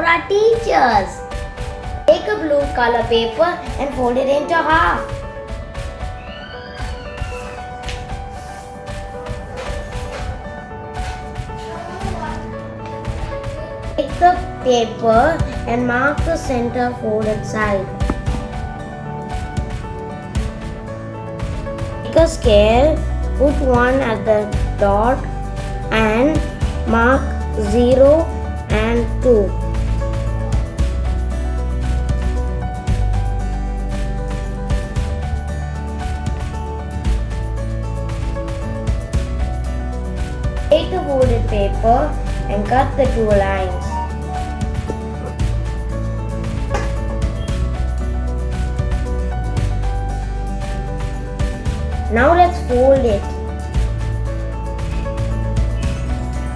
our teachers. Take a blue color paper and fold it into half. Take the paper and mark the center folded side. Take a scale, put one at the dot and mark 0 and 2. Take the folded paper and cut the two lines. Now let's fold it.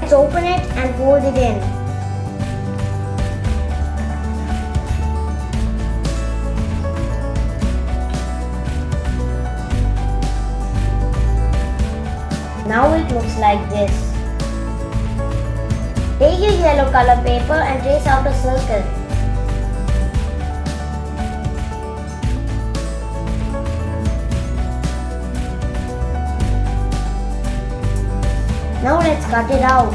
Let's open it and fold it in. Now it looks like this. Take your yellow color paper and trace out a circle. Now let's cut it out.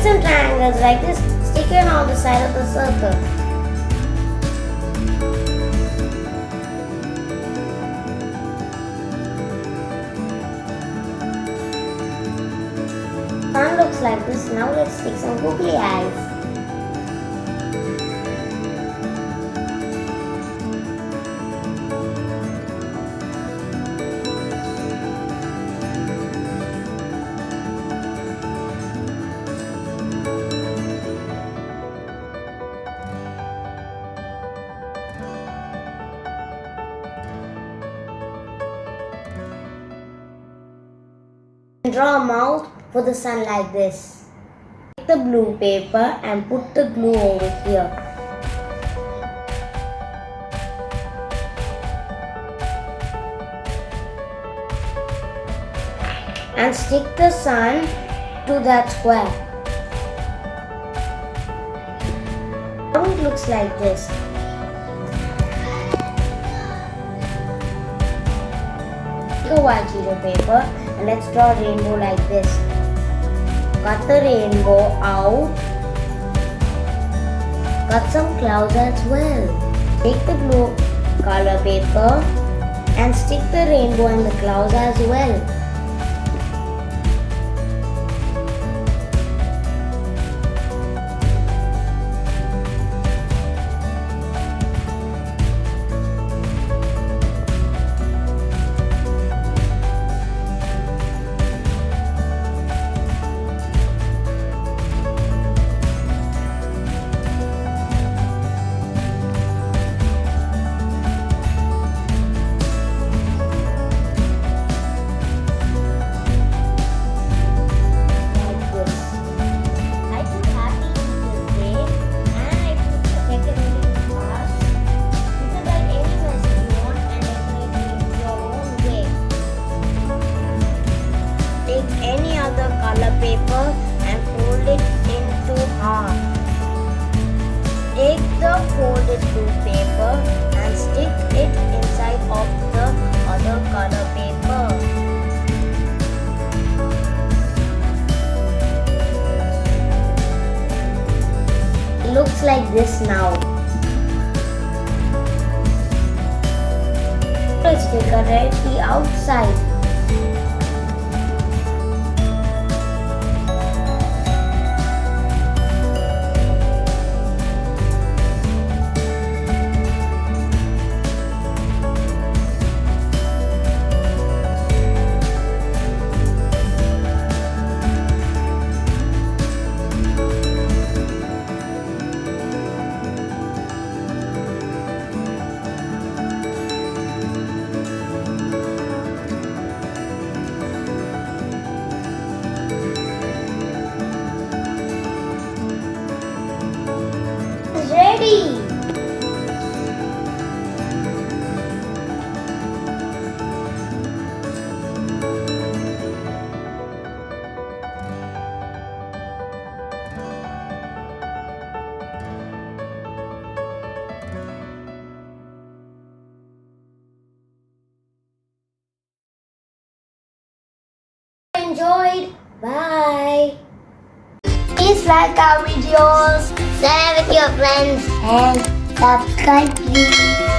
Some triangles like this, stick it on the side of the circle. Sun looks like this. Now let's stick some googly eyes. Draw a mouth for the sun like this. Take the blue paper and put the glue over here. And stick the sun to that square. Now it looks like this. Take a white sheet of paper and let's draw a rainbow like this. Cut the rainbow out. Cut some clouds as well. Take the blue color paper and stick the rainbow and the clouds as well. Paper and fold it into half. Take the folded blue paper and stick it inside of the other color paper. It looks like this now. Let's decorate the outside. enjoyed. Bye. Please like our videos, share with your friends, and subscribe please.